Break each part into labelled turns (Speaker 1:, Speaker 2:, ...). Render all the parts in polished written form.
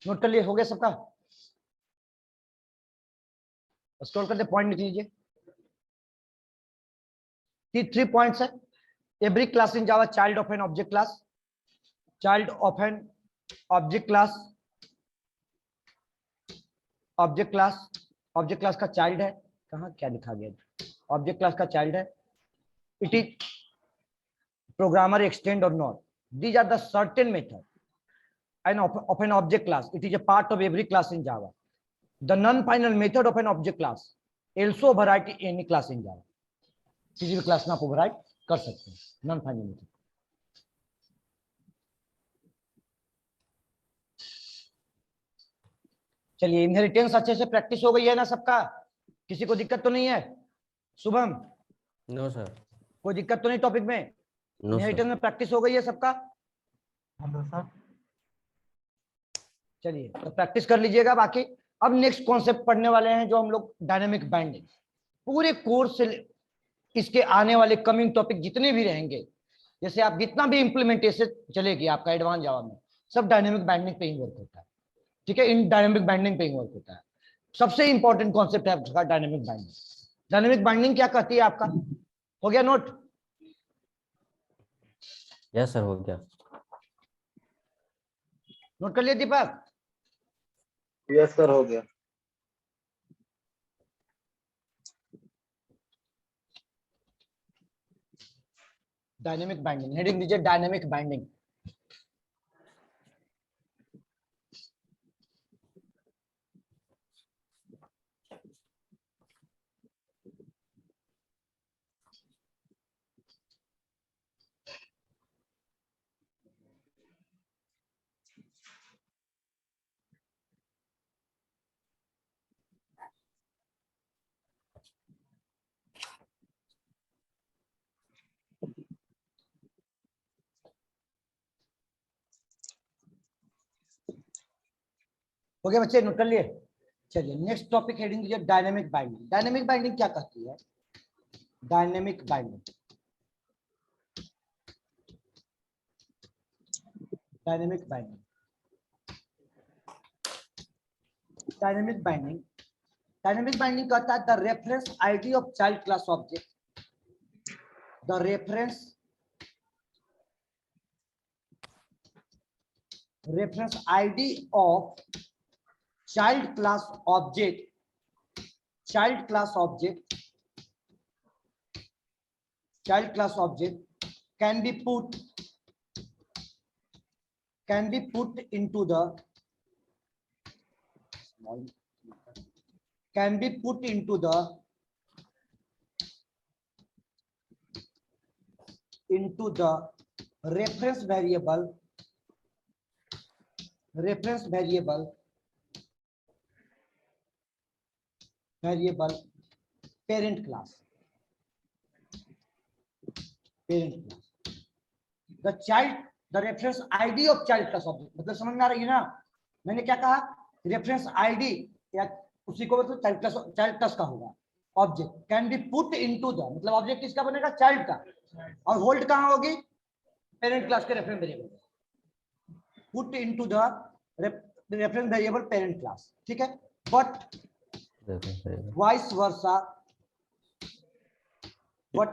Speaker 1: Note कर लिए? हो गया सबका? स्क्रॉल करते पॉइंट लिख लीजिए। 3 पॉइंट्स है। Every class in Java child of an object class, child of an object class, object class, object class का चाइल्ड है। कहाँ क्या लिखा गया? ऑब्जेक्ट क्लास का चाइल्ड है। इट इज प्रोग्रामर एक्सटेंड और not, these are the certain method and of an object class. It is a part of every class in Java. The non-final method of an object class also override any class in Java. किसी भी class में आप override कर सकते हैं non final method. चलिए, inheritance अच्छे से प्रैक्टिस हो गई है ना सबका? किसी को दिक्कत तो नहीं है? शुभम?
Speaker 2: No sir.
Speaker 1: कोई दिक्कत तो नहीं टॉपिक में?
Speaker 2: No
Speaker 1: inheritance
Speaker 2: sir.
Speaker 1: में प्रैक्टिस हो गई है सबका?
Speaker 3: Hello sir.
Speaker 1: चलिए तो प्रैक्टिस कर लीजिएगा बाकी। अब नेक्स्ट कॉन्सेप्ट पढ़ने वाले हैं जो हम लोग डायनेमिक बाइंडिंग। पूरे कोर्स से इसके आने वाले कमिंग टॉपिक जितने भी रहेंगे, जैसे आप जितना भी इंप्लीमेंटेशन चलेगी आपका एडवांस जावा में, सब डायनेमिक बाइंडिंग पे ही वर्क होता है। ठीक है, इन डायनेमिक बाइंडिंग पे ही वर्क होता है। सबसे इंपॉर्टेंट कॉन्सेप्ट है आपका डायनेमिक बाइंडिंग। डायनेमिक बाइंडिंग क्या कहती है आपका? हो गया नोट?
Speaker 2: यस सर, हो गया।
Speaker 1: नोट कर लिया दीपक?
Speaker 3: यस सर, हो गया।
Speaker 1: डायनेमिक बाइंडिंग, हेडिंग दीजिए डायनेमिक बाइंडिंग। हो गया बच्चे? नोट कर लिए? चलिए नेक्स्ट टॉपिक हेडिंग दीजिए डायनेमिक बाइंडिंग। डायनेमिक बाइंडिंग क्या कहती है? Dynamic binding, dynamic binding, dynamic binding, dynamic binding कहता है the reference ID of child class object, the reference ID of child class object, child class object, child class object can be put into the reference variable parent class, the reference id of child class object। मतलब समझ में आ रही है ना मैंने क्या कहा? Reference ID या उसी को मतलब चाइल्ड क्लास का होगा। Object can be put into the, मतलब ऑब्जेक्ट किसका बनेगा? चाइल्ड का। और होल्ड कहां होगी? पेरेंट क्लास के reference variable. Put into the reference variable parent class. ठीक है, but vice versa, is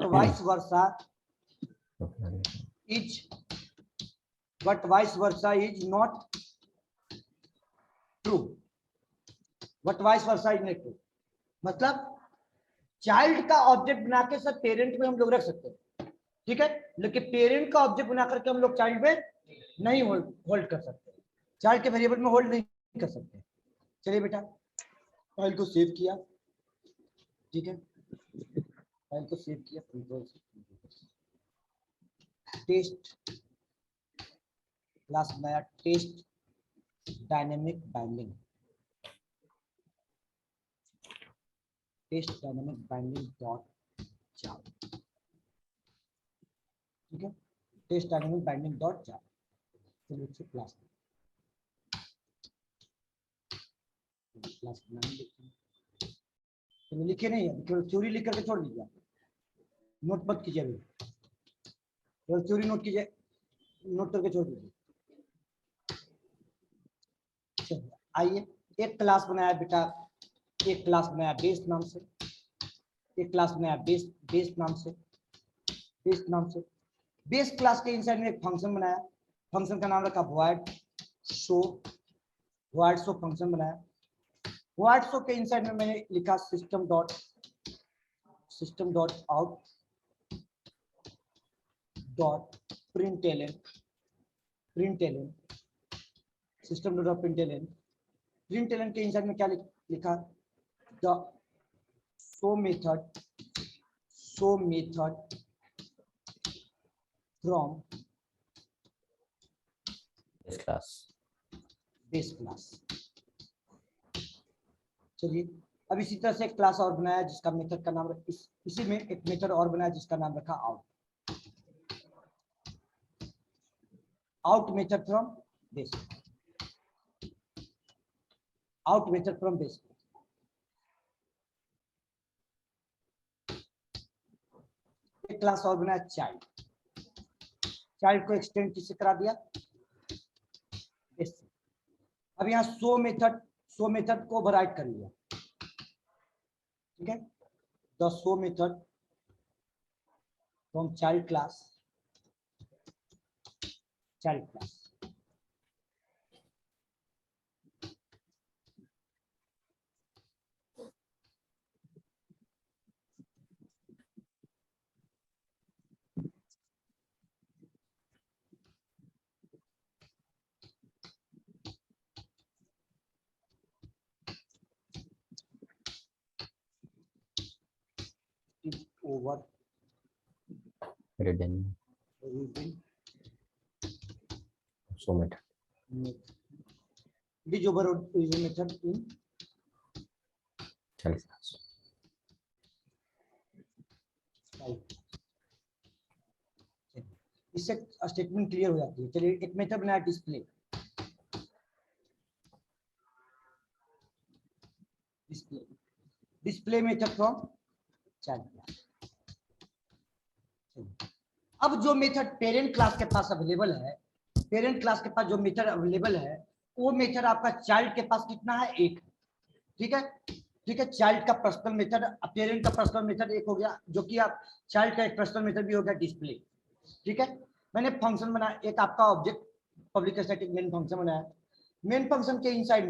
Speaker 1: not true, but vice versa is not true। मतलब चाइल्ड का ऑब्जेक्ट बना के सब पेरेंट में हम लोग रख सकते हैं, ठीक है, लेकिन पेरेंट का ऑब्जेक्ट बना करके हम लोग चाइल्ड में नहीं होल्ड कर सकते, चाइल्ड के वेरिएबल में होल्ड नहीं कर सकते। चलिए बेटा, फाइल को सेव किया, ठीक है, फाइल को सेव किया, कंट्रोल से टेस्ट क्लास बनाया, test dynamic binding, test dynamic binding dot Java. ठीक है, test dynamic binding dot Java. चलिए इससे क्लास बनाएंगे। तो लिखे नहीं है, केवल थ्योरी लिख करके छोड़ दीजिए, नोट मत कीजिए अभी, केवल थ्योरी नोट कीजिए, नोट करके छोड़ दीजिए। चलिए आइए, एक क्लास बनाया बेटा, एक क्लास बनाया बेस नाम से, एक क्लास बनाया बेस नाम से, बेस नाम से। बेस क्लास के इनसाइड में एक फंक्शन बनाया, फंक्शन का नाम रखा void show, void show function बनाया। void शो के इनसाइड में मैंने लिखा system dot out dot println, system dot println के इनसाइड में क्या लिखा, the show method from
Speaker 2: base class.
Speaker 1: base class। चलिए अब इसी तरह से एक क्लास और बनाया जिसका मेथड का नाम इसी में एक मेथड और बनाया जिसका नाम रखा out method from base, out method from base. एक क्लास और बनाया चाइल्ड, चाइल्ड को एक्सटेंड किससे करा दिया, बेस। अब यहाँ शो मेथड को ओवरराइड कर लिया, ठीक है। The show method from child class is over
Speaker 2: Written so method.
Speaker 1: It is over method in
Speaker 2: Child class.
Speaker 1: इससे स्टेटमेंट क्लियर हो जाती है। चलिए एक मेथड बनाया display method from child class. अब जो मेथड पेरेंट क्लास के पास अवेलेबल है, पेरेंट क्लास के पास जो मेथड अवेलेबल है वो मेथड आपका चाइल्ड के पास कितना है, एक। ठीक है, ठीक है। चाइल्ड का पर्सनल मेथड, पेरेंट का पर्सनल मेथड एक हो गया, जो कि आप चाइल्ड का एक पर्सनल मेथड भी हो गया डिस्प्ले। ठीक है, मैंने फंक्शन बनाया, एक आपका object public static main function बनाया। मेन फंक्शन के इनसाइड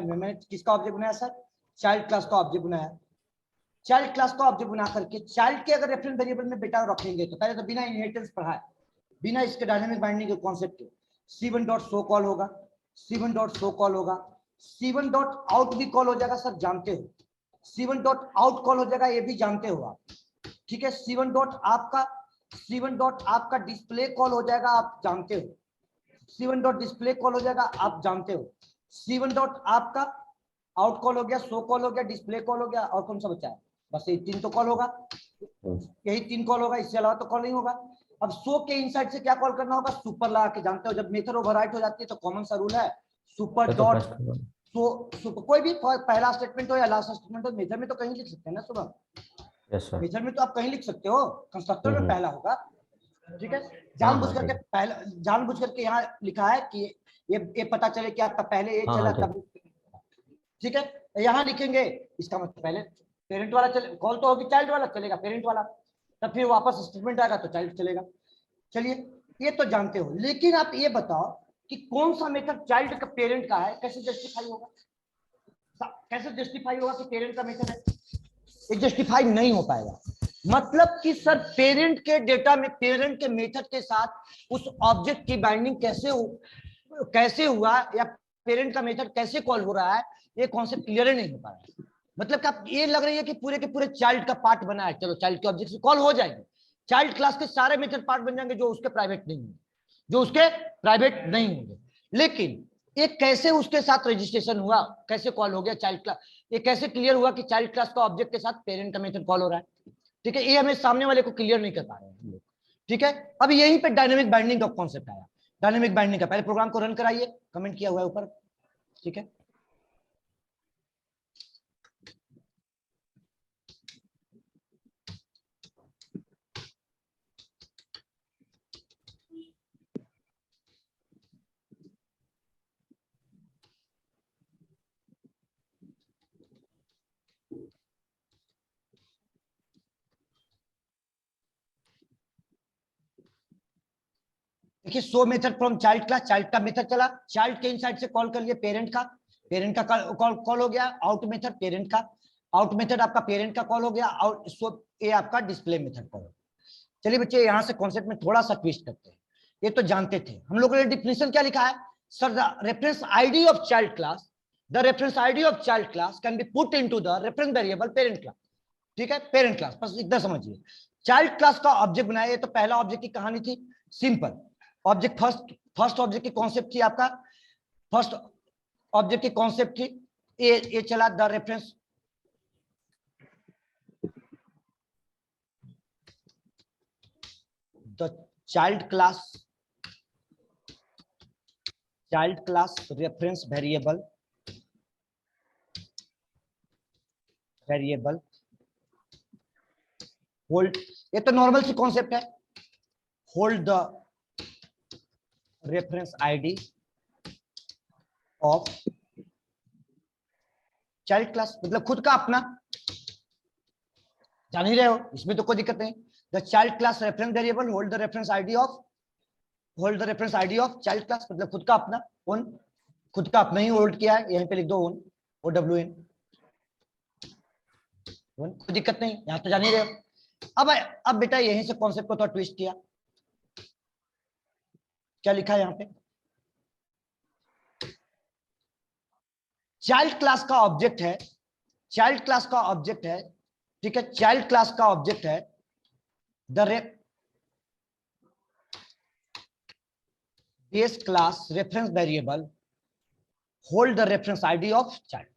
Speaker 1: में मैंने किसका ऑब्जेक्ट बनाया सर, चाइल्ड क्लास का ऑब्जेक्ट बनाया। चाइल्ड क्लास का ऑब्जेक्ट बना करके चाइल्ड के अगर रेफरेंस वेरिएबल में बेटा रखेंगे तो पहले तो बिना इनहेरिटेंस पढ़ाए, बिना इसके डायनेमिक बाइंडिंग के कॉन्सेप्ट के C1 डॉट शो कॉल होगा, C1 डॉट शो कॉल होगा, C1 डॉट आउट भी कॉल हो जाएगा सर, जानते हो। C1 डॉट आउट कॉल हो जाएगा, ये भी जानते हो आप। ठीक है, C1 डॉट आपका डिस्प्ले कॉल हो जाएगा, आप जानते हो। C1 डॉट डिस्प्ले कॉल हो जाएगा, आप जानते हो। C1 डॉट आपका आउट कॉल हो गया, शो कॉल हो गया, डिस्प्ले कॉल हो गया, और कौन सा बचा है, बस ये तीन तो कॉल होगा, यही तीन कॉल होगा, इससे अलावा तो कॉल नहीं होगा। अब शो के इनसाइड से क्या कॉल करना होगा, सुपर लगा के, जानते हो जब मेथड ओवरराइट हो जाती है तो कॉमन सा रूल है सुपर डॉट सुपर, कोई भी पहला स्टेटमेंट हो या लास्ट स्टेटमेंट हो, मेथड में तो कहीं लिख सकते हैं ना सुबह, मेथड में तो आप कहीं लिख सकते हो, कंस्ट्रक्टर में पहला होगा। ठीक है, जानबूझ करके यहाँ लिखा है कि ये पता चले कि आपका पहले ये चला तब। ठीक है, यहाँ लिखेंगे इसका मतलब पहले पेरेंट वाला चले, कॉल तो होगी चाइल्ड वाला, चलेगा पेरेंट वाला, तब फिर वापस स्टेटमेंट आएगा तो चाइल्ड चलेगा। चलिए ये तो जानते हो, लेकिन आप ये बताओ कि कौन सा मेथड चाइल्ड का पेरेंट का है, कैसे जस्टिफाई होगा, कि पेरेंट का मेथड है, ये जस्टिफाई नहीं हो पाएगा। मतलब कि सर पेरेंट के डेटा में, पेरेंट के मेथड के साथ उस ऑब्जेक्ट की बाइंडिंग कैसे हुआ, या पेरेंट का मेथड कैसे कॉल हो रहा है, ये कॉन्सेप्ट क्लियर नहीं हो पा रहा है। मतलब कि आप ये लग रही है कि पूरे के पूरे चाइल्ड का पार्ट बना है, चलो चाइल्ड के ऑब्जेक्ट से कॉल हो जाएंगे, चाइल्ड क्लास के सारे मेथड पार्ट बन जाएंगे जो उसके प्राइवेट नहीं होंगे, लेकिन ये कैसे उसके साथ रजिस्ट्रेशन हुआ, कैसे कॉल हो गया चाइल्ड क्लास, ये कैसे क्लियर हुआ कि चाइल्ड क्लास का ऑब्जेक्ट के साथ पेरेंट का मेथड कॉल हो रहा है। ठीक है, ये हमें सामने वाले को क्लियर नहीं कर पा रहे हैं हम लोग। ठीक है, अब यहीं पे डायनेमिक बाइंडिंग का कॉन्सेप्ट आया। डायनेमिक बाइंडिंग का पहले प्रोग्राम को रन कराइए, कमेंट किया हुआ है ऊपर। ठीक है, देखिए show method from child class, child का मेथड चला, चाइल्ड के इनसाइड से कॉल कर लिए पेरेंट का, पेरेंट का कॉल हो गया, आउट मेथड पेरेंट का, आउट मेथड आपका पेरेंट का कॉल हो गया, आउट सो ये आपका डिस्प्ले मेथड कॉल। चलिए बच्चे यहां से कॉन्सेप्ट में थोड़ा सा ट्विस्ट करते हैं, ये तो जानते थे हम लोगों ने। डिफिनेशन क्या लिखा है sir? The reference ID of child class, the reference ID of child class can be put into the reference variable parent class. ठीक है, पेरेंट क्लास, बस इतना समझिए। चाइल्ड क्लास का ऑब्जेक्ट बनाया, तो पहला ऑब्जेक्ट की कहानी थी, सिंपल ऑब्जेक्ट। फर्स्ट ऑब्जेक्ट की कॉन्सेप्ट थी आपका, फर्स्ट ऑब्जेक्ट की कॉन्सेप्ट थी ये चला the reference the child class reference variable hold, ये तो नॉर्मल सी कॉन्सेप्ट है, hold the reference ID of child class, मतलब खुद का अपना, जान ही रहे हो, इसमें तो कोई दिक्कत नहीं। The child class reference variable hold the reference ID of child class, मतलब खुद का अपना, ओन, खुद का अपना ही होल्ड किया है, यहीं पे लिख दो ओन, OWN, कोई दिक्कत नहीं, यहां तो जान ही रहे हो। अब बेटा यहीं से कॉन्सेप्ट को तो ट्विस्ट किया, क्या लिखा है यहाँ पे? चाइल्ड क्लास का ऑब्जेक्ट है, चाइल्ड क्लास का ऑब्जेक्ट है, ठीक है, चाइल्ड क्लास का ऑब्जेक्ट है the base class reference variable hold the reference ID of child.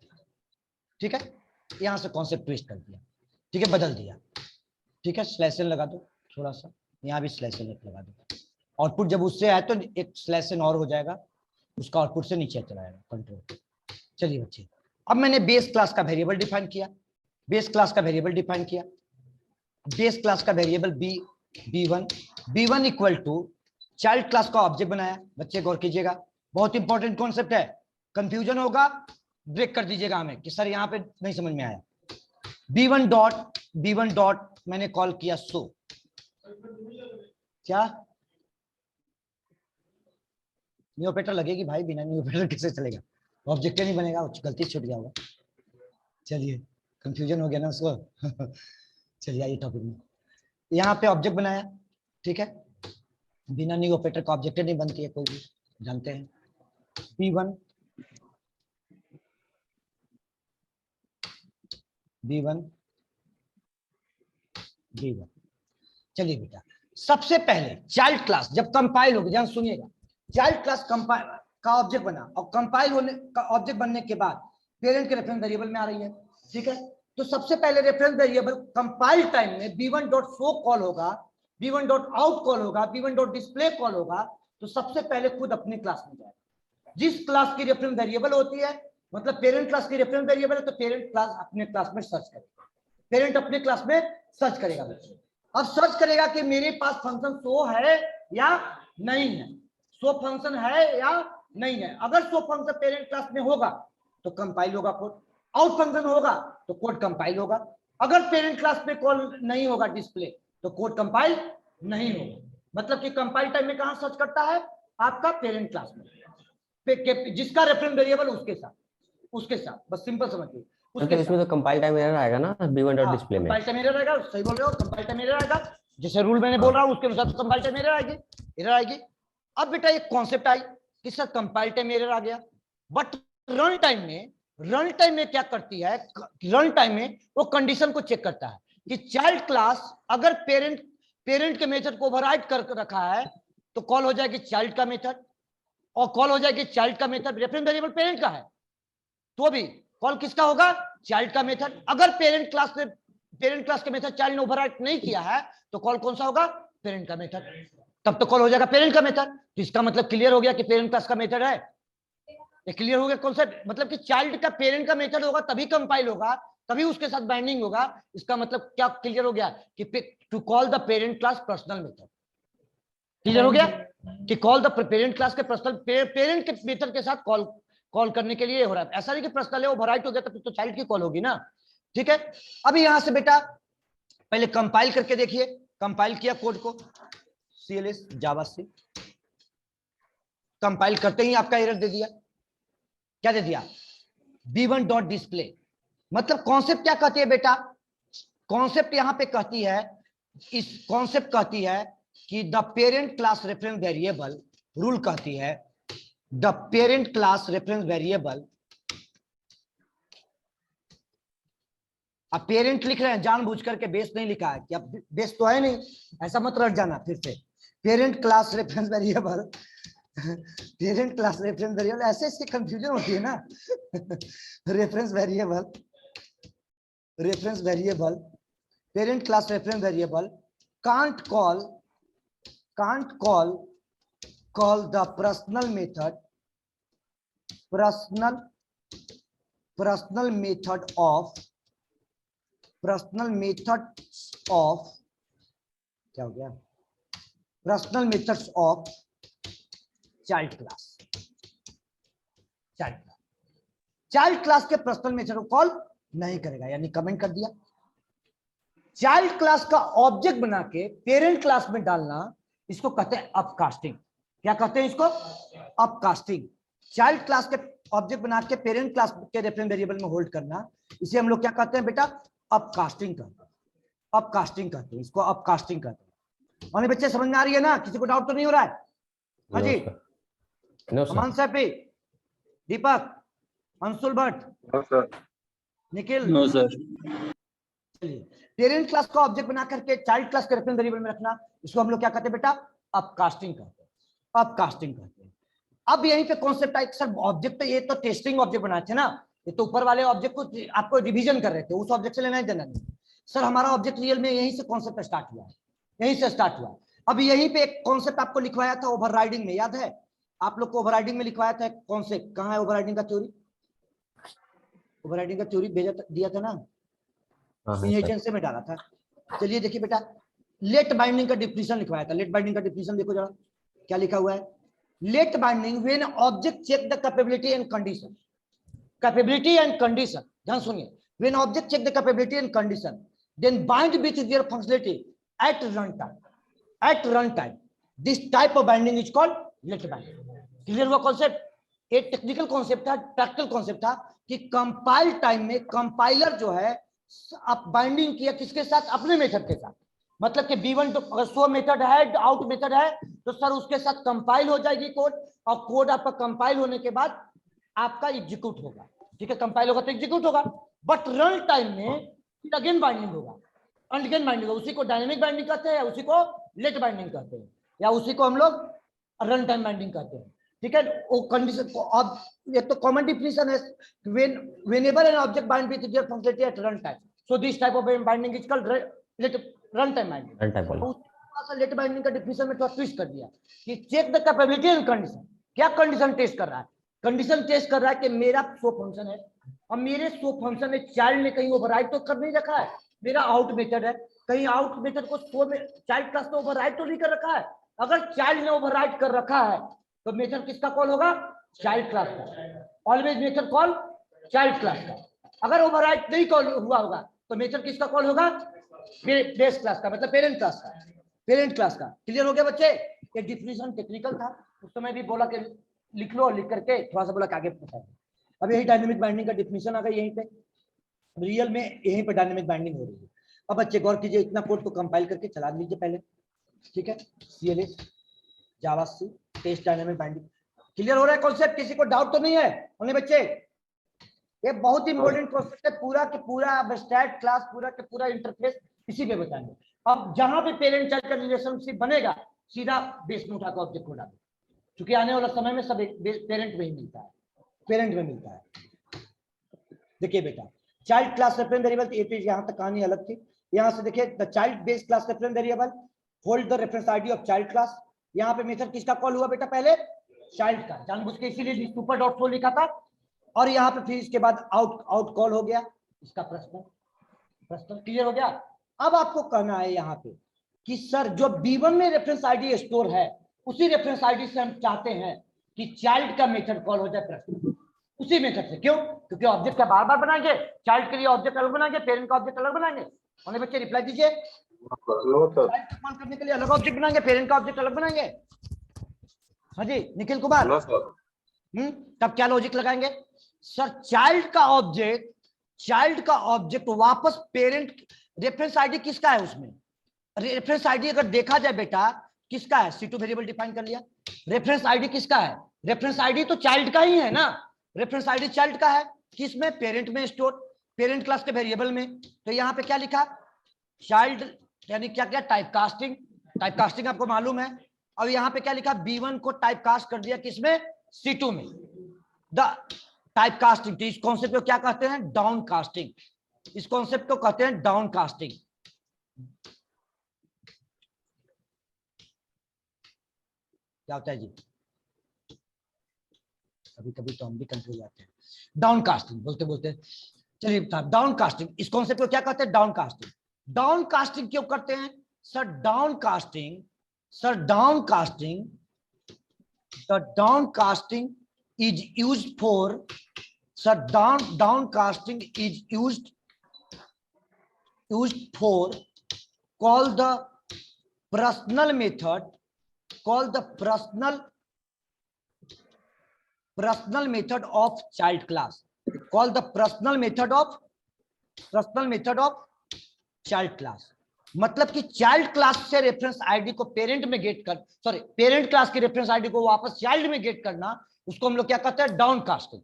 Speaker 1: ठीक है, यहां से कॉन्सेप्ट ट्विस्ट कर दिया, ठीक है, बदल दिया। ठीक है, स्लैशन लगा दो थोड़ा सा, यहां भी स्लैशन लगा दो, आउटपुट जब उससे आए तो एक स्लैशन और हो जाएगा, उसका आउटपुट से नीचे चला जाएगा कंट्रोल। चलिए बच्चे, अब मैंने बेस क्लास का वेरिएबल डिफाइन किया, बेस क्लास का वेरिएबल डिफाइन किया, बेस क्लास का variable b1 equal to child class का ऑब्जेक्ट बनाया। बच्चे गौर कीजिएगा, बहुत इंपॉर्टेंट कॉन्सेप्ट है, कंफ्यूजन होगा ब्रेक कर दीजिएगा हमें कि सर यहाँ पे नहीं समझ में आया। b1 डॉट मैंने कॉल किया सो, क्या न्यू ऑपरेटर लगेगी भाई, बिना न्यू ऑपरेटर कैसे चलेगा, ऑब्जेक्ट नहीं बनेगा, गलती छूट गया होगा। चलिए कंफ्यूजन हो गया ना उसको चलिए आइए टॉपिक में, यहाँ पे ऑब्जेक्ट बनाया, ठीक है, बिना न्यू ऑपरेटर का ऑब्जेक्ट नहीं बनती है कोई भी, जानते हैं। b1 चलिए बेटा, सबसे पहले चाइल्ड क्लास जब कंपाइल होगी, ध्यान सुनिएगा, चाइल्ड क्लास कंपाइल का ऑब्जेक्ट बना और कंपाइल होने का ऑब्जेक्ट बनने के बाद पेरेंट के रेफरेंस वेरिएबल में आ रही है, ठीक है। तो सबसे पहले रेफरेंस वेरिएबल कंपाइल टाइम में b1 डॉट शो कॉल होगा, b1 डॉट आउट कॉल होगा, b1 डॉट डिस्प्ले कॉल होगा, तो सबसे पहले खुद अपनी क्लास में जाएगा। जिस क्लास की रेफरेंस वेरिएबल होती है, मतलब पेरेंट क्लास की रेफरेंस वेरिएबल है, तो पेरेंट क्लास अपने क्लास में सर्च करेगा, पेरेंट अपने क्लास में सर्च करेगा बच्चे। अब सर्च करेगा कि मेरे पास फंक्शन शो है या नहीं है, शो फंक्शन है या नहीं है। अगर शो फंक्शन पेरेंट क्लास में होगा तो कंपाइल होगा कोड, आउट फंक्शन होगा तो कोड कंपाइल होगा। अगर पेरेंट क्लास में कॉल नहीं होगा डिस्प्ले तो कोड कंपाइल नहीं होगा। मतलब कि कंपाइल टाइम में कहां सर्च करता है? आपका पेरेंट क्लास में, जिसका रेफरेंस वेरिएबल उसके साथ, बस सिंपल समझिए।
Speaker 2: तो इसमें तो कंपाइल टाइम एरर आएगा ना b1 डॉट डिस्प्ले में,
Speaker 1: कंपाइल टाइम एरर आएगा, सही बोल रहे हो, कंपाइल टाइम एरर आएगा, जैसे रूल मैंने बोल रहा हूं उसके अनुसार तो कंपाइल टाइम एरर आएगी। अब बेटा एक कॉन्सेप्ट आई कि सर कंपाइल टाइम एरर आ गया, बट रन टाइम में क्या करती है, रन टाइम में वो कंडीशन को चेक करता है कि चाइल्ड क्लास अगर पेरेंट के मेथड को ओवरराइड कर रखा है तो कॉल हो जाएगी चाइल्ड का मेथड, और कॉल हो जाएगी चाइल्ड का मेथड रेफरेंस वेरिएबल पेरेंट का है तो भी कॉल किसका होगा? चाइल्ड का मेथड। अगर पेरेंट क्लास के मेथड चाइल्ड ने ओवरराइड नहीं किया है तो कॉल कौन सा होगा? पेरेंट का मेथड, तब तो कॉल हो जाएगा पेरेंट का मेथड। तो इसका मतलब क्लियर हो गया कि पेरेंट क्लास का मेथड है, ये क्लियर हो गया कॉन्सेप्ट। मतलब कि चाइल्ड का पेरेंट का मेथड होगा तभी कंपाइल होगा, तभी उसके साथ बाइंडिंग होगा। इसका मतलब क्या क्लियर हो गया कि to call the parent class personal method, clear हो गया कि कॉल द पेरेंट क्लास के पर्सनल पेरेंट के मेथड के साथ कॉल करने के लिए हो रहा है। ऐसा नहीं कि पर्सनल है ओवरराइट हो गया तो चाइल्ड की कॉल होगी ना, ठीक है। अभी यहां से बेटा पहले कंपाइल करके देखिए, कंपाइल किया कोड को CLS जावा से, कंपाइल करते ही आपका एरर दे दिया। क्या दे दिया? b1 dot display. मतलब कॉन्सेप्ट क्या कहती है बेटा? कॉन्सेप्ट यहां पे कहती है, इस कॉन्सेप्ट कहती है कि the parent class reference variable, rule कहती है the parent class reference variable, अब पेरेंट लिख रहे हैं जानबूझ करके, बेस नहीं लिखा है कि अब बेस तो है नहीं, ऐसा मत रट जाना फिर से। Parent class reference variable, parent class reference variable, ऐसे इससे कंफ्यूजन होती है ना। Reference variable, reference variable, parent class reference variable can't call the personal method क्या हो गया? Personal methods of child class. Child class के पर्सनल मेथड को कॉल नहीं करेगा, यानी कमेंट कर दिया। चाइल्ड क्लास का ऑब्जेक्ट बना के पेरेंट क्लास में डालना, इसको कहते हैं अपकास्टिंग। क्या कहते हैं इसको? अपकास्टिंग। चाइल्ड क्लास के ऑब्जेक्ट बना के पेरेंट क्लास के रेफरेंस वेरिएबल में होल्ड करना, इसे हम लोग क्या कहते हैं बेटा? अपकास्टिंग कहते हैं। अपकास्टिंग कहते हैं इसको, अपकास्टिंग कहते हैं। और बच्चे समझ में आ रही है ना? किसी को डाउट तो नहीं हो रहा है? हाँ जी, Aman Saifi, Deepak, Anshul Bhatt,
Speaker 3: no sir.
Speaker 1: Nikhil,
Speaker 4: no sir.
Speaker 1: चलिए, पेरेंट क्लास का ऑब्जेक्ट बना करके चाइल्ड क्लास के रेफरेंस वेरिएबल में रखना, इसको हम लोग क्या कहते हैं बेटा? अपकास्टिंग कहते हैं। अपकास्टिंग कहते हैं। अब यहीं पे कॉन्सेप्ट आया सर, ऑब्जेक्ट तो ये तो टेस्टिंग ऑब्जेक्ट बनाए थे ना, ये तो ऊपर वाले ऑब्जेक्ट को आपको रिवीजन कर रहे थे, उस ऑब्जेक्ट से लेना ही देना नहीं। सर हमारा ऑब्जेक्ट रियल में यहीं से कॉन्सेप्ट स्टार्ट हुआ है, यहीं से स्टार्ट हुआ। अब यहीं पे एक कॉन्सेप्ट आपको लिखवाया था ओवरराइडिंग में, याद है आप लोग को? ओवरराइडिंग में लिखवाया था कॉन्सेप्ट, कहाँ है ओवरराइडिंग का थ्योरी? ओवरराइडिंग का थ्योरी भेजा दिया था ना, एजेंसी में डाला था। चलिए देखिए बेटा, लेट बाइंडिंग का डिफिनेशन लिखवाया था। लेट बाइंडिंग का डिफिनेशन देखो जरा, क्या लिखा हुआ है? Late binding when object check the capability and condition. Capability and condition, ध्यान सुनिए। When object check the capability and condition then bind with their functionality at run time. At run time this type of binding is called late binding. Clear हुआ concept? एक technical concept था, practical concept था कि compile time में compiler जो है अब binding किया किसके साथ? अपने मेथड के साथ। मतलब कि B1 तो अगर शो मेथड है, आउट मेथड है, तो सर उसके साथ कंपाइल हो जाएगी कोड, और कोड आपका कंपाइल होने के बाद आपका एग्जीक्यूट होगा। ठीक है, कंपाइल होगा तो एग्जीक्यूट होगा, बट रन टाइम में अगेन बाइंडिंग होगा, अगेन बाइंडिंग होगा। उसी को डायनेमिक बाइंडिंग कहते हैं, उसी को लेट बाइंडिंग कहते हैं, या उसी को हम लोग रन टाइम बाइंडिंग कहते हैं। ठीक है, वो कंडीशन को अब ये तो कॉमन डिफिनेशन है, whenever an object bind with their functionality at run time, so this type of binding is called run time binding। Late binding का डिफिनेशन में थोड़ा ट्विस्ट कर दिया कि check the capability and condition. क्या condition test कर रहा है? कंडीशन टेस्ट कर रहा है कि मेरा शो फंक्शन है और मेरे शो फंक्शन में चाइल्ड ने कहीं ओवरराइड तो कर नहीं रखा है, मेरा आउट मेथड है, कहीं आउट मेथड को शो में चाइल्ड क्लास तो ओवरराइड तो नहीं कर रखा है। अगर चाइल्ड ने ओवरराइड कर रखा है तो मेथड किसका कॉल होगा? चाइल्ड क्लास का। Always method call child class का। अगर ओवरराइड नहीं कॉल हुआ होगा तो मेथड किसका कॉल होगा? बेस क्लास का, मतलब पेरेंट क्लास का। पेरेंट क्लास का। क्लियर हो गया बच्चे? ये डिफिनेशन टेक्निकल था, उस समय भी बोला कि लिख लो, लिख करके थोड़ा सा बोला कि आगे पूछा। अब यही डायनेमिक बाइंडिंग का डिफिनेशन आ गया यहीं पे, रियल में यहीं पे डायनेमिक बाइंडिंग हो रही है। अब बच्चे गौर कीजिए, इतना कोड को कंपाइल करके चला लीजिए पहले। ठीक है, CLS जावा सी टेस्ट डायनेमिक बाइंडिंग। क्लियर हो रहा है कॉन्सेप्ट? किसी को डाउट तो नहीं है? होने बच्चे, ये बहुत इंपॉर्टेंट कॉन्सेप्ट है, पूरा के पूरा एब्स्ट्रैक्ट क्लास, पूरा के पूरा इंटरफेस इसी पे बताएंगे। अब जहां पे पेरेंट चाइल्ड का रिलेशनशिप बनेगा, सीधा बेस में उठाकर ऑब्जेक्ट को डालेंगे, क्योंकि आने वाला समय में सब पेरेंट में ही मिलता है, पेरेंट में मिलता है। देखिए बेटा, चाइल्ड क्लास रेफरेंस वेरिएबल, ये पेज यहां तक कहानी अलग थी। यहां से देखिए, the child base class reference variable hold the reference ID of child class. यहाँ पे मेथड किसका कॉल हुआ बेटा? पहले चाइल्ड का, जानबूझ के इसीलिए सुपर डॉट फ्लो लिखा था। और यहाँ पे फिर इसके बाद आउट कॉल हो गया, इसका प्रश्न क्लियर हो गया। अब आपको कहना है यहाँ पे कि सर जो B1 में रेफरेंस आईडी स्टोर है, उसी रेफरेंस आईडी से हम चाहते हैं कि चाइल्ड का मेथड कॉल हो जाए प्रश्न उसी मेथड से। क्यों? क्योंकि ऑब्जेक्ट का बार बार बनाएंगे, चाइल्ड के लिए ऑब्जेक्ट अलग बनाएंगे, पेरेंट का ऑब्जेक्ट अलग बनाएंगे। और बच्चे रिप्लाई दीजिए, चाइल्ड का कॉल करने के लिए अलग ऑब्जेक्ट बनाएंगे, पेरेंट का ऑब्जेक्ट अलग बनाएंगे। हाँ जी निखिल कुमार।
Speaker 3: Hello sir.
Speaker 1: तब क्या लॉजिक लगाएंगे सर? चाइल्ड का ऑब्जेक्ट वापस पेरेंट, रेफरेंस आईडी किसका है उसमें? रेफरेंस आईडी अगर देखा जाए बेटा किसका है? C2 वेरिएबल डिफाइन कर लिया। रेफरेंस आईडी किसका है? रेफरेंस आईडी तो चाइल्ड का ही है ना। रेफरेंस आईडी चाइल्ड का है, किसमें? पेरेंट में स्टोर, पेरेंट क्लास के वेरिएबल में। तो यहाँ पे क्या लिखा? चाइल्ड यानी क्या क्या? Type casting. टाइप कास्टिंग आपको मालूम है। और यहाँ पे क्या लिखा? B1 को टाइप कास्ट कर दिया किसमें? C2 में। द टाइप कास्टिंग, तो इस कॉन्सेप्ट को क्या कहते हैं? Down casting. इस कॉन्सेप्ट को कहते हैं डाउन कास्टिंग। क्या होता है जी? कभी कभी तो हम भी कंफ्यूज जाते हैं। डाउन कास्टिंग बोलते बोलते, चलिए डाउन कास्टिंग, इस कॉन्सेप्ट को क्या कहते हैं? Down casting. डाउन कास्टिंग क्यों करते हैं sir? Down casting the down casting is used for, sir down casting is used for call the personal method of child class, child class। मतलब कि चाइल्ड क्लास से रेफरेंस आईडी को parent में gate कर, sorry parent class की reference ID को वापस child में गेट करना, उसको हम लोग क्या कहते हैं? Down casting.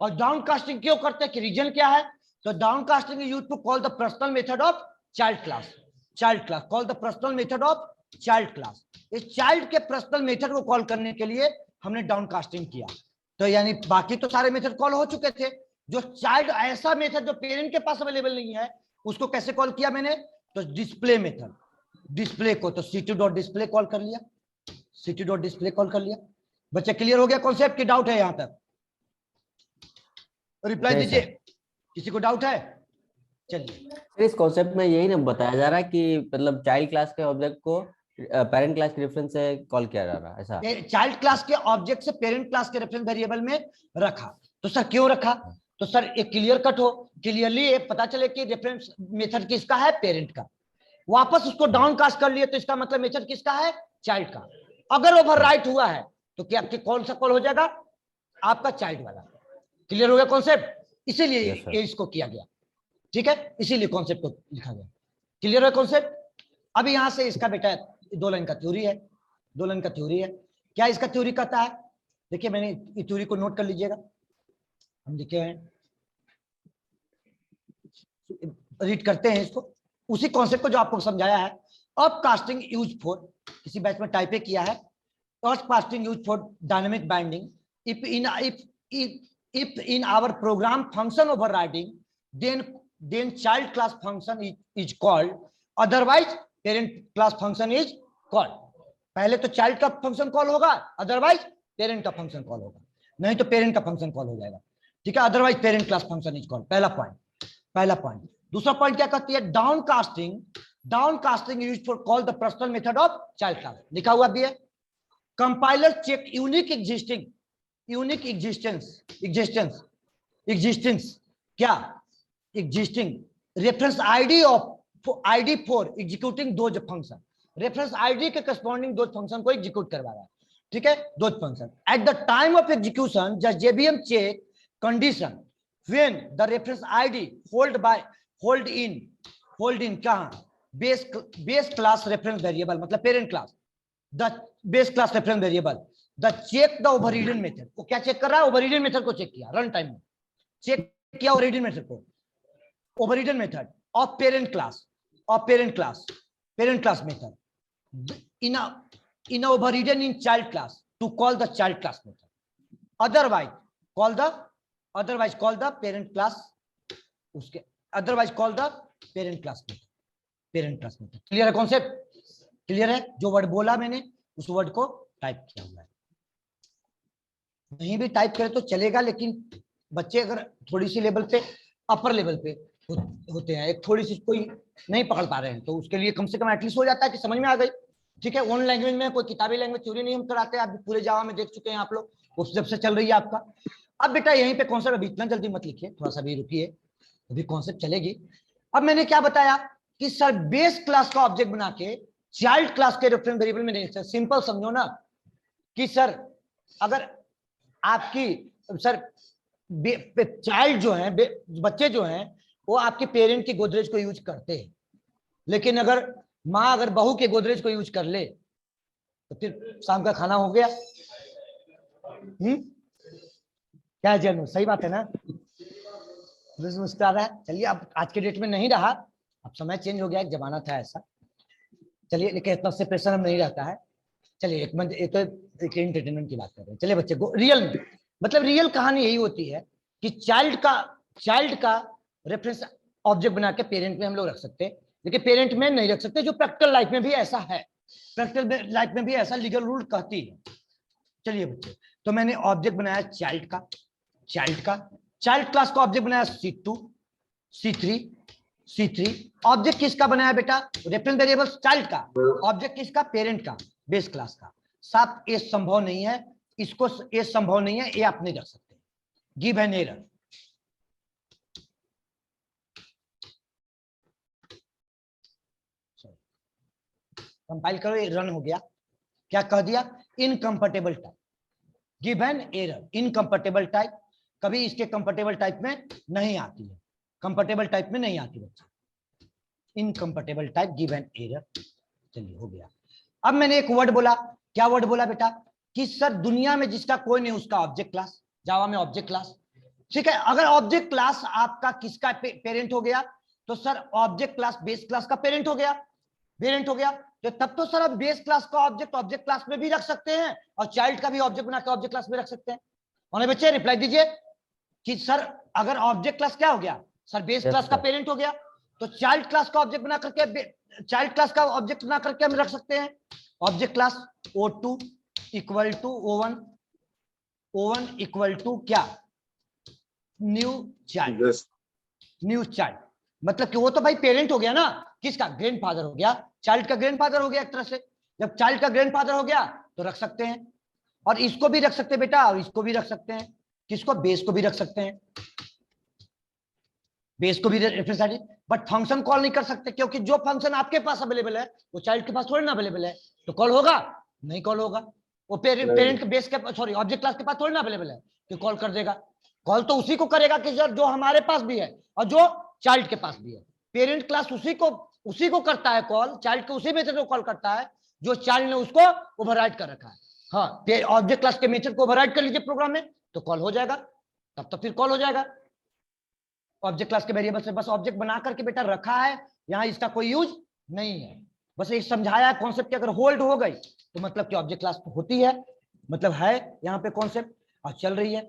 Speaker 1: और डाउन कास्टिंग क्यों करते हैं कि रीजन क्या है? तो down casting is used to call the personal method of child class, call the personal method of child class. इस चाइल्ड के पर्सनल मेथड को कॉल करने के लिए हमने डाउन कास्टिंग किया। तो यानी बाकी तो सारे मेथड कॉल हो चुके थे, जो चाइल्ड ऐसा मेथड जो पेरेंट के पास अवेलेबल नहीं है उसको कैसे कॉल किया मैंने? तो डिस्प्ले मेथड, डिस्प्ले को तो C2.display कॉल कर लिया, C2.display कॉल कर लिया। बच्चे क्लियर हो गया कॉन्सेप्ट की डाउट है यहां तक? रिप्लाई दीजिए, किसी को डाउट है? चलिए
Speaker 2: इस कॉन्सेप्ट में यही ना बताया जा रहा है कि मतलब चाइल्ड क्लास के ऑब्जेक्ट को पेरेंट क्लास के रेफरेंस से कॉल किया जा रहा है, ऐसा?
Speaker 1: चाइल्ड क्लास के ऑब्जेक्ट से पेरेंट क्लास के रेफरेंस वेरिएबल में रखा। तो सर क्यों रखा? तो सर एक क्लियर कट हो, क्लियरली पता चले कि रेफरेंस मेथड किसका है? पेरेंट का। वापस उसको डाउन कास्ट कर लिए तो इसका मतलब मेथड किसका है? चाइल्ड का। अगर ओवरराइट हुआ है तो क्या कौन सा कॉल हो जाएगा? आपका चाइल्ड वाला। क्लियर हो गया कॉन्सेप्ट? इसीलिए ये इसको किया गया, ठीक है, इसीलिए कॉन्सेप्ट को लिखा गया। क्लियर है कॉन्सेप्ट? अभी यहां से इसका बेटा 2 लाइन का थ्योरी है, 2 लाइन का थ्योरी है। क्या इसका थ्योरी कहता है? देखिए मैंने ये थ्योरी को नोट कर लीजिएगा, हम लिखे हैं, रीड करते हैं इसको, उसी कॉन्सेप्ट को जो आपको समझाया है। अप कास्टिंग यूज फॉर, किसी बैच में टाइप किया है, up casting use for dynamic binding if in our program function overriding then child class function is called, otherwise parent class function is called। पहले तो चाइल्ड का function call होगा, otherwise parent का function call होगा, नहीं तो parent का function call हो जाएगा, ठीक है, otherwise parent class function is called. पहला पॉइंट। दूसरा पॉइंट क्या कहती है? Down casting used for call the personal method of child class, लिखा हुआ भी है। कंपाइलर चेक यूनिक एग्जिस्टेंस क्या? Existing reference ID for executing दो फंक्शन, रेफरेंस आईडी के करस्पॉन्डिंग दो फंक्शन को एग्जीक्यूट करवा रहा है, ठीक है, दो function. At the time of execution just JVM check condition when the reference ID hold in कहां? बेस क्लास रेफरेंस वेरिएबल, मतलब parent class, the base class reference variable the check the overridden method को क्या check कर रहा है? Overridden method को check किया, run time में चेक किया ओवररीडन मेथड को, overridden method of parent class method in overridden in child class to call the child class method, otherwise call the parent class, उसके otherwise call the parent class method। Clear है concept? Clear है? जो word बोला मैंने उस word को type किया हुआ है, नहीं भी टाइप करे तो चलेगा, लेकिन बच्चे अगर थोड़ी सी लेवल पे, अपर लेवल पे होते हैं, एक थोड़ी सी कोई नहीं पकड़ पा रहे हैं, तो उसके लिए कम से कम एटलीस्ट हो जाता है कि समझ में आ गई, ठीक है। ओन लैंग्वेज में कोई किताबी लैंग्वेज थ्योरी नहीं हम कराते, आप पूरे जावा में देख चुके हैं आप लोग, उस जब से चल रही है आपका। अब बेटा यहीं पे कॉन्सेप्ट, अभी इतना जल्दी मत लिखिए, थोड़ा सा भी रुकिए, अभी कॉन्सेप्ट चलेगी। अब मैंने क्या बताया कि सर बेस क्लास का ऑब्जेक्ट बना के चाइल्ड क्लास के रेफरेंस वेरिएबल में नहीं, सिंपल समझो ना कि सर अगर आपकी सर चाइल्ड जो है बच्चे जो हैं वो आपके पेरेंट की गोदरेज को यूज करते हैं, लेकिन अगर माँ अगर बहू के गोदरेज को यूज कर ले तो फिर शाम का खाना हो गया। क्या है जन्म, सही बात है ना? मुस्कुरा रहा है। चलिए अब आज के डेट में नहीं रहा, अब समय चेंज हो गया, एक जमाना था ऐसा। चलिए लेकिन इतना से प्रेशर हम नहीं रहता है। चलिए एक मिनट, ये तो एक एंटरटेनमेंट की बात कर रहे हैं। चलिए बच्चे रियल में मतलब रियल कहानी यही होती है कि चाइल्ड का रेफरेंस ऑब्जेक्ट बना के पेरेंट में हम लोग रख सकते हैं, लेकिन पेरेंट में नहीं रख सकते, जो प्रैक्टिकल लाइफ में भी ऐसा है, प्रैक्टिकल लाइफ में भी ऐसा लीगल रूल कहती है। चलिए बच्चे, तो मैंने ऑब्जेक्ट बनाया चाइल्ड क्लास का ऑब्जेक्ट बनाया C2 C3 ऑब्जेक्ट किसका बनाया बेटा? रेफरेंस वेरिएबल चाइल्ड का, ऑब्जेक्ट किसका? पेरेंट का, बेस क्लास का। साथ ये संभव नहीं है, इसको ये संभव नहीं है, ये आप नहीं रख सकते। गिव एन एरर, कंपाइल करो, ये रन हो गया। क्या कह दिया? Incompatible type, give an error. Incompatible type कभी इसके कंफर्टेबल टाइप में नहीं आती है, कंफर्टेबल टाइप में नहीं आती बच्चा, uncomfortable type, give an error. चलिए हो गया। अब मैंने एक वर्ड बोला, क्या वर्ड बोला बेटा? कि सर दुनिया में जिसका कोई नहीं उसका ऑब्जेक्ट क्लास, जावा में ऑब्जेक्ट क्लास। ठीक है, अगर ऑब्जेक्ट क्लास आपका किसका पेरेंट हो गया तो sir object class base class का पेरेंट हो गया, तो तब तो सर आप बेस क्लास का ऑब्जेक्ट क्लास में भी रख सकते हैं और चाइल्ड का भी ऑब्जेक्ट बना के ऑब्जेक्ट क्लास में रख सकते हैं। और बच्चे रिप्लाई दीजिए कि सर अगर ऑब्जेक्ट क्लास क्या हो गया? सर बेस क्लास का पेरेंट हो गया, तो चाइल्ड क्लास का ऑब्जेक्ट बना करके हम रख सकते हैं object class O2 equal to O1 equal to क्या? New child. मतलब कि वो तो भाई पेरेंट हो गया ना, किसका? ग्रैंडफादर हो गया, चाइल्ड का ग्रैंडफादर हो गया एक तरह से। जब चाइल्ड का ग्रैंडफादर हो गया तो रख सकते हैं, और इसको भी रख सकते हैं बेटा, और इसको भी रख सकते हैं। किसको? बेस को भी रख सकते हैं, बेस को भी reference ID, but function call नहीं कर सकते, क्योंकि जो फंक्शन आपके पास अवेलेबल है वो चाइल्ड के पास थोड़ी ना अवेलेबल है, तो कॉल होगा? नहीं कॉल होगा। वो पेरेंट के बेस के, सॉरी ऑब्जेक्ट क्लास के पास थोड़ी ना अवेलेबल है कि कॉल कर देगा। कॉल तो उसी को करेगा कि जो हमारे पास भी है और जो चाइल्ड के पास भी है। पेरेंट क्लास उसी को करता है कॉल, चाइल्ड को उसी मेथड को कॉल करता है जो चाइल्ड ने उसको ओवरराइड कर रखा है। हाँ, ऑब्जेक्ट क्लास के मेथड को ओवरराइड कर लीजिए प्रोग्राम में तो कॉल हो जाएगा, तब तो फिर कॉल हो जाएगा। ऑब्जेक्ट क्लास के वेरिएबल से बस ऑब्जेक्ट बना करके बेटा रखा है, यहाँ इसका कोई यूज नहीं है, बस एक समझाया कॉन्सेप्ट कि अगर होल्ड हो गई तो मतलब कि ऑब्जेक्ट क्लास तो होती है, मतलब है यहाँ पे कॉन्सेप्ट और चल रही है।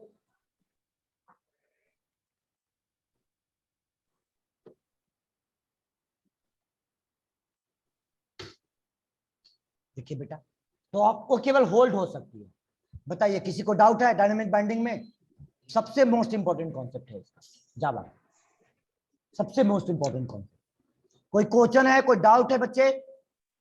Speaker 1: देखिए बेटा, तो आपको केवल होल्ड हो सकती है। बताइए किसी को डाउट है डायनामिक बाइंडिंग में? सबसे मोस्ट इंपॉर्टेंट कॉन्सेप्ट है इसका जावा, सबसे मोस्ट इंपॉर्टेंट कॉन्सेप्ट। कोई क्वेश्चन है, कोई डाउट है बच्चे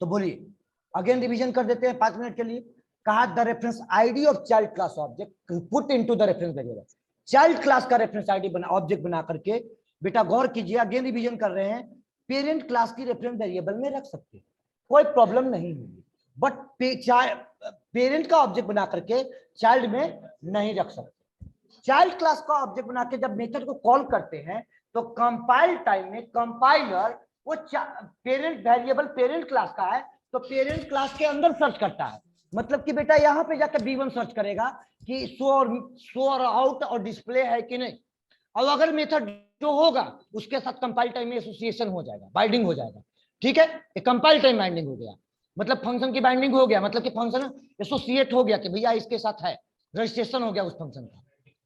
Speaker 1: तो बोलिए, अगेन रिवीजन कर देते हैं 5 मिनट के लिए। कहा the reference ID of child class object put into the reference variable. Child class का रेफरेंस आईडी बना ऑब्जेक्ट बना करके बेटा गौर कीजिए, अगेन रिवीजन कर रहे हैं, पेरेंट क्लास की रेफरेंस वेरिएबल में रख सकते हैं, कोई प्रॉब्लम नहीं होगी, बट पेरेंट का ऑब्जेक्ट बना करके चाइल्ड में नहीं रख सकते। चाइल्ड क्लास का ऑब्जेक्ट बना के जब मेथड को कॉल करते हैं तो कंपाइल टाइम में कंपाइलर वो पेरेंट वेरिएबल पेरेंट क्लास का है तो पेरेंट क्लास के अंदर सर्च करता है। मतलब कि बेटा यहाँ पे जाकर B1 सर्च करेगा कि शो और आउट और डिस्प्ले है कि नहीं, और अगर मेथड जो होगा उसके साथ कंपाइल टाइम में एसोसिएशन हो जाएगा, बाइंडिंग हो जाएगा। ठीक है, ये कंपाइल टाइम बाइंडिंग हो गया, मतलब फंक्शन की बाइंडिंग हो गया, मतलब कि फंक्शन एसोसिएट हो गया कि भैया इसके साथ है, रजिस्ट्रेशन हो गया उस फंक्शन का,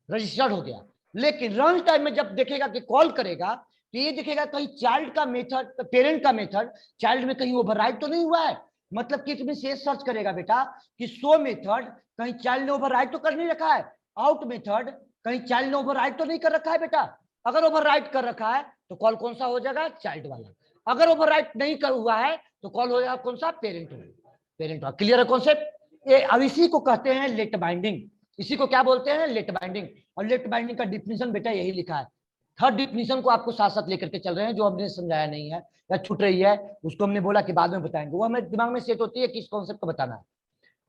Speaker 1: रजिस्टर्ड हो गया। लेकिन रन टाइम में जब देखेगा कि कॉल करेगा तो ये देखेगा कहीं चाइल्ड का मेथड, पेरेंट का मेथड चाइल्ड में कहीं ओवरराइड तो नहीं हुआ है। मतलब कि इसमें से सर्च करेगा बेटा कि शो मेथड कहीं चाइल्ड ने ओवरराइड तो कर नहीं रखा है, आउट मेथड कहीं चाइल्ड ने ओवरराइड तो नहीं कर रखा है बेटा। अगर ओवरराइड कर रखा है तो कॉल कौन सा हो जाएगा? चाइल्ड वाला। अगर ओवरराइड नहीं कर हुआ है तो कॉल हो जाएगा कौन सा? पेरेंट वाला। क्लियर है कॉन्सेप्ट? ये अब इसी को कहते हैं लेट बाइंडिंग, इसी को क्या बोलते हैं? Late binding. और लेट बाइंडिंग का डिफिनीशन बेटा यही लिखा है, थर्ड डिफिनीशन को आपको साथ साथ लेकर के चल रहे हैं, जो हमने समझाया नहीं है या छूट रही है उसको हमने बोला कि बाद में बताएंगे, वो हमें दिमाग में सेट होती है किस कॉन्सेप्ट को बताना है।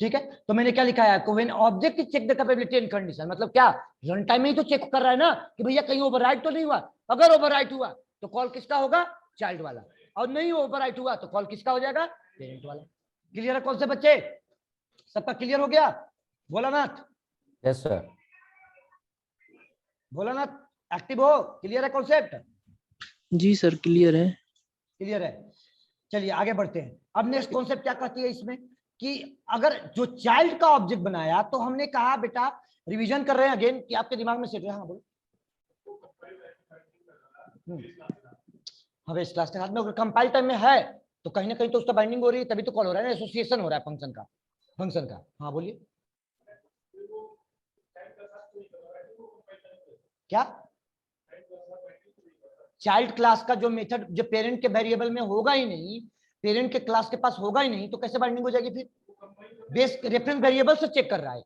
Speaker 1: ठीक है, तो मैंने क्या लिखा है, when object is check the capability and condition, मतलब क्या, रन टाइम में ही तो चेक कर रहा है ना कि भैया कहीं ओवरराइट तो नहीं हुआ। अगर ओवरराइट हुआ तो कॉल किसका होगा, चाइल्ड वाला, और नहीं ओवरराइट हुआ तो कॉल किसका हो जाएगा, पेरेंट वाला। क्लियर है कौन से बच्चे, सबका क्लियर हो गया? Bholanath,
Speaker 2: yes sir.
Speaker 1: Bholanath active हो, क्लियर है कॉन्सेप्ट?
Speaker 4: जी सर क्लियर है।
Speaker 1: क्लियर है, चलिए आगे बढ़ते हैं। अब नेक्स्ट कॉन्सेप्ट क्या कहती है इसमें, कि अगर जो चाइल्ड का ऑब्जेक्ट बनाया, तो हमने कहा बेटा, रिवीजन कर रहे हैं अगेन कि आपके दिमाग में सेट है। हाँ बोलो। हाँ, इस क्लास के साथ में अगर कंपाइल टाइम में है तो कहीं ना कहीं तो उसका बाइंडिंग हो रही है, तभी तो कॉल हो रहा है ना, एसोसिएशन हो रहा है फंक्शन का। हाँ बोलिए क्या, चाइल्ड क्लास का जो मेथड जो पेरेंट के वेरिएबल में होगा ही नहीं, पेरेंट के क्लास के पास होगा ही नहीं, तो कैसे बाइंडिंग हो जाएगी फिर? बेस रेफरेंस वेरिएबल से चेक कर रहा है,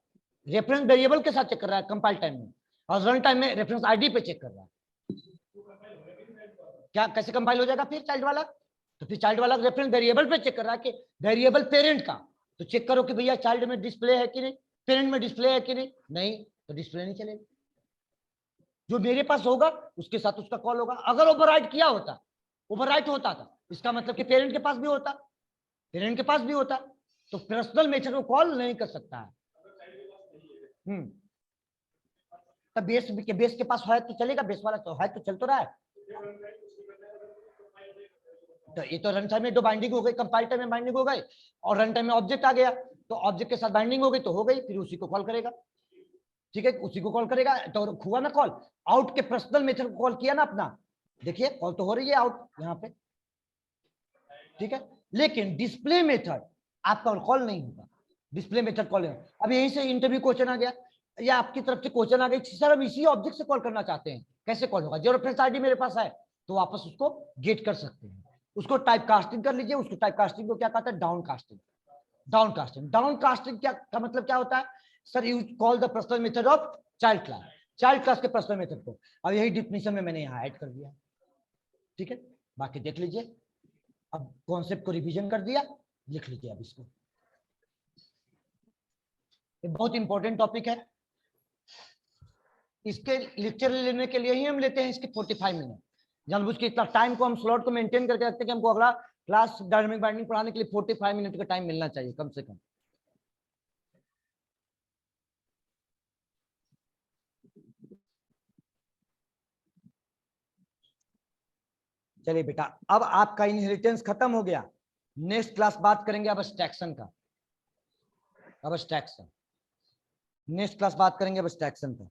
Speaker 1: रेफरेंस वेरिएबल के साथ चेक कर रहा है कंपाइल टाइम में, और रन टाइम में रेफरेंस आईडी पे चेक कर रहा है। क्या कैसे कंपाइल हो जाएगा फिर चाइल्ड वाला? तो फिर चाइल्ड वाला रेफरेंस वेरिएबल पे चेक कर रहा है कि वेरिएबल पेरेंट का, तो चेक करो कि भैया चाइल्ड में डिस्प्ले है कि नहीं, पेरेंट में डिस्प्ले है कि नहीं तो डिस्प्ले नहीं चलेगा। जो मेरे पास होगा उसके साथ उसका कॉल होगा। अगर ओवरराइट किया होता, ओवरराइट होता था, इसका मतलब कि पेरेंट के पास भी होता, पेरेंट के पास भी होता, तो पर्सनल मेथड को कॉल नहीं कर सकता है। तब बेस के पास है तो चलेगा, बेस वाला तो है तो चल तो रहा है। तो ये तो रन टाइम में दो बाइंडिंग हो गई, कंपाइल टाइम में बाइंडिंग हो गई, और रन टाइम में ऑब्जेक्ट आ गया, तो ऑब्जेक्ट के साथ बाइंडिंग हो गई तो हो गई, फिर उसी को कॉल करेगा। ठीक है, उसी को कॉल करेगा, तो हुआ ना कॉल। आउट के पर्सनल मेथड को कॉल किया ना अपना, देखिए कॉल तो हो रही है आउट यहाँ पे। ठीक है, लेकिन डिस्प्ले मेथड आपका कॉल नहीं होगा, डिस्प्ले मेथड कॉल नहीं। अब यहीं से इंटरव्यू क्वेश्चन आ गया, या आपकी तरफ से क्वेश्चन आ गई, सर हम इसी ऑब्जेक्ट से कॉल करना चाहते हैं, कैसे कॉल होगा? जो रेफरेंस आईडी मेरे पास है, तो वापस उसको गेट कर सकते हैं, उसको टाइप कास्टिंग कर लीजिए। उसको टाइप कास्टिंग को क्या कहते हैं, down casting. Down casting, down casting क्या का मतलब क्या होता है, sir you call the personal method of child class, child class के पर्सनल मेथड को। अब यही डिफिनेशन में मैंने यहाँ ऐड कर दिया। ठीक है, बाकी देख लीजिए, अब कॉन्सेप्ट को रिवीजन कर दिया, लिख लीजिए अब इसको। ये बहुत इंपॉर्टेंट टॉपिक है, इसके लेक्चर लेने के लिए ही हम लेते हैं इसके 45 मिनट। जानबूझ के इतना टाइम को हम स्लॉट को मेंटेन करके रखते हैं कि हमको अगला क्लास डायनामिक बाइंडिंग पढ़ाने के लिए 45 मिनट का टाइम मिलना चाहिए कम से कम। चलिए बेटा, अब आपका इनहेरिटेंस खत्म हो गया। नेक्स्ट क्लास बात करेंगे अब एब्स्ट्रैक्शन का। अब एब्स्ट्रैक्शन, नेक्स्ट क्लास बात करेंगे अब एब्स्ट्रैक्शन का।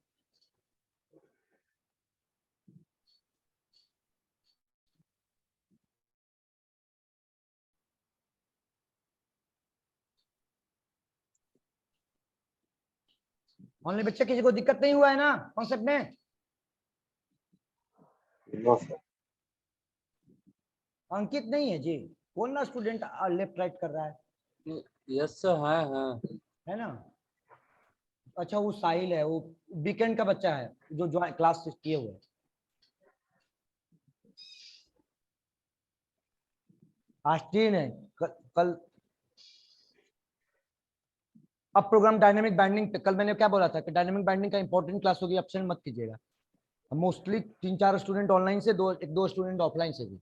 Speaker 1: ऑनलाइन बच्चे किसी को दिक्कत नहीं हुआ है ना कॉन्सेप्ट में?
Speaker 3: No sir.
Speaker 1: अंकित नहीं है जी, कौन ना स्टूडेंट लेफ्ट राइट कर रहा है?
Speaker 5: यस सर, है
Speaker 1: है ना? अच्छा वो साहिल है, वो वीकेंड का बच्चा है जो क्लास किए हुए है। आज 3 है, कल अब प्रोग्राम डायनामिक बाइंडिंग पे। कल मैंने क्या बोला था कि डायनामिक बाइंडिंग का इंपॉर्टेंट क्लास होगी, एब्सेंट मत कीजिएगा। मोस्टली 3-4 स्टूडेंट ऑनलाइन से, 1-2 स्टूडेंट ऑफलाइन से भी।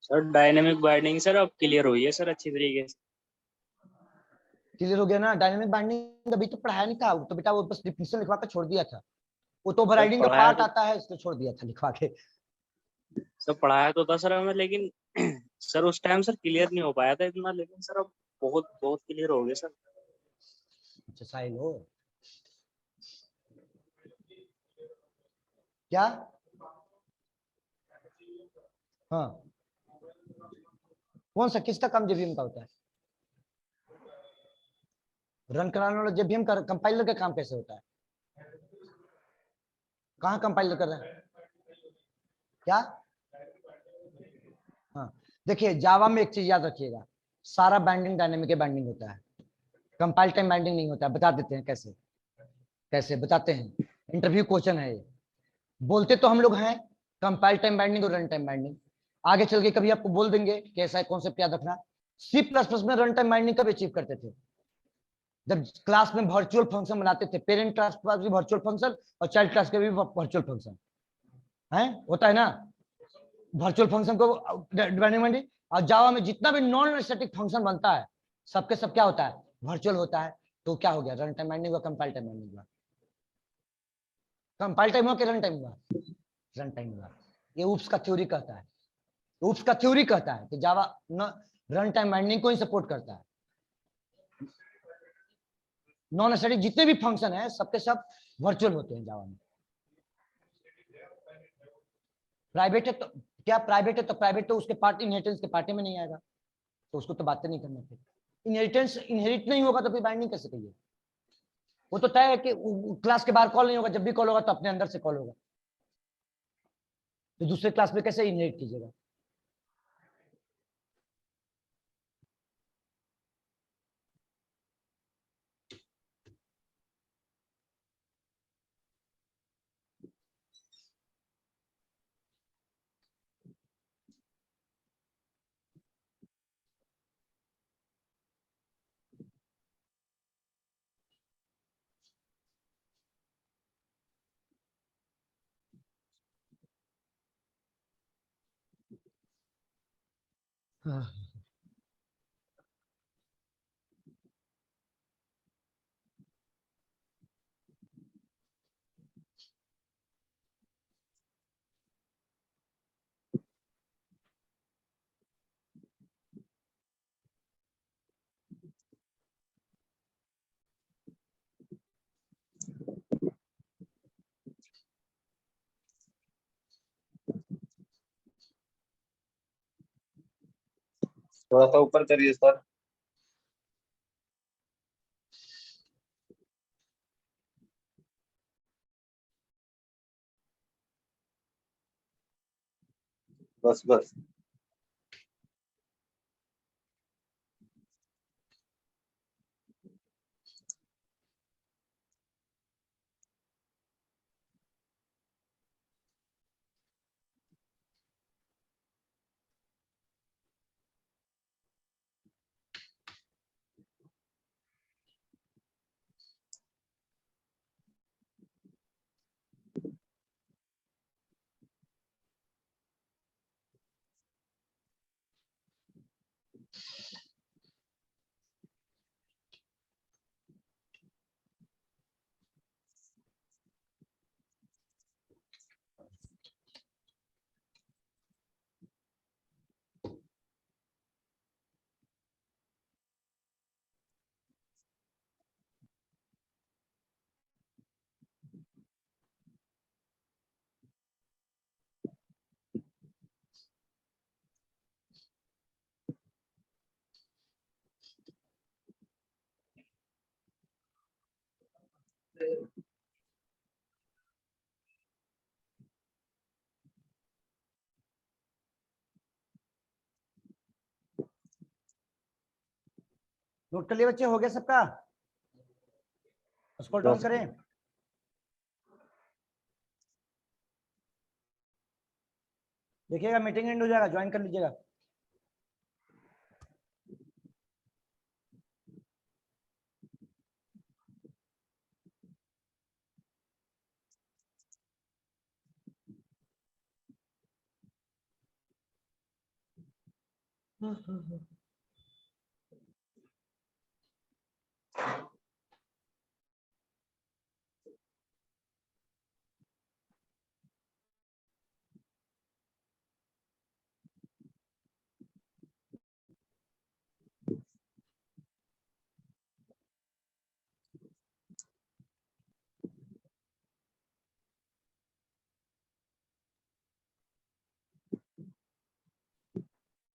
Speaker 5: सर डायनेमिक बाइंडिंग सर अब क्लियर हुई है सर अच्छी तरीके से।
Speaker 1: क्लियर हो गया ना? डायनामिक बाइंडिंग अभी तो पढ़ाया नहीं था, तो बेटा वो बस डिफिनेशन लिखवा कर छोड़ दिया था, वो तो ओवरराइडिंग का
Speaker 5: पढ़ाया
Speaker 1: पार्ट
Speaker 5: तो
Speaker 1: आता है, इसको छोड़ दिया था लिखवा के।
Speaker 5: सर पढ़ाया तो था सर हमें, लेकिन सर उस टाइम सर क्लियर नहीं हो पाया था इतना, लेकिन सर अब बहुत बहुत क्लियर हो गया सर।
Speaker 1: अच्छा साहिल हो क्या? हाँ, कौन सा किसका काम जेवीएम का होता है? रन कराने वाला जेवीएम का कंपाइलर का काम कैसे होता है? कहाँ कंपाइलर कर रहा है क्या? हाँ, देखिए जावा में एक चीज याद रखिएगा, सारा बाइंडिंग डायनेमिक बाइंडिंग होता है, कंपाइल टाइम बाइंडिंग नहीं होता है। बता देते हैं कैसे, कैसे बताते हैं, इंटरव्यू क्वेश्चन है ये। बोलते तो हम लोग हैं कंपाइल टाइम बाइंडिंग और रन टाइम बाइंडिंग। आगे चल के कभी आपको बोल देंगे कि ऐसा कॉन्सेप्ट याद रखना। सी प्लस प्लस में रन टाइम बाइंडिंग कब अचीव करते थे? जब क्लास में वर्चुअल फंक्शन बनाते थे, पेरेंट क्लास के पास भी वर्चुअल फंक्शन और चाइल्ड क्लास के भी वर्चुअल फंक्शन है, होता है ना वर्चुअल फंक्शन को डिपेंडेंट। और जावा में जितना भी नॉन स्टैटिक फंक्शन बनता है सबके सब क्या होता है, वर्चुअल होता है। तो क्या हो गया, रन टाइम बाइंडिंग हुआ, कंपाइल टाइम बाइंडिंग हुआ। कंपाइल टाइम हुआ कि रन टाइम हुआ? रन टाइम हुआ। ये ऊप्स का थ्योरी कहता है, ऊप्स का थ्योरी कहता है कि जावा रन टाइम बाइंडिंग को ही सपोर्ट करता है। नॉन स्टैटिक जितने भी फंक्शन है सबके सब वर्चुअल होते हैं जावा में। प्राइवेट है तो क्या, प्राइवेट है तो प्राइवेट तो उसके पार्ट इनहेरिटेंस के पार्टी में नहीं आएगा, तो उसको तो बातें नहीं करना। फिर इनहेरिटेंस इनहेरिट नहीं होगा तो फिर बाइंडिंग कैसे कहिए? वो तो तय है कि क्लास के बाहर कॉल नहीं होगा, जब भी कॉल होगा तो अपने अंदर से कॉल होगा, तो दूसरे क्लास में कैसे इनहेरिट कीजिएगा? हाँ।
Speaker 3: थोड़ा सा ऊपर करिए सर। बस बस।
Speaker 1: नोट कर लिए बच्चे, हो गया सबका? स्क्रॉल डाउन
Speaker 3: बस
Speaker 1: करें। देखिएगा मीटिंग एंड हो जाएगा, ज्वाइन कर लीजिएगा।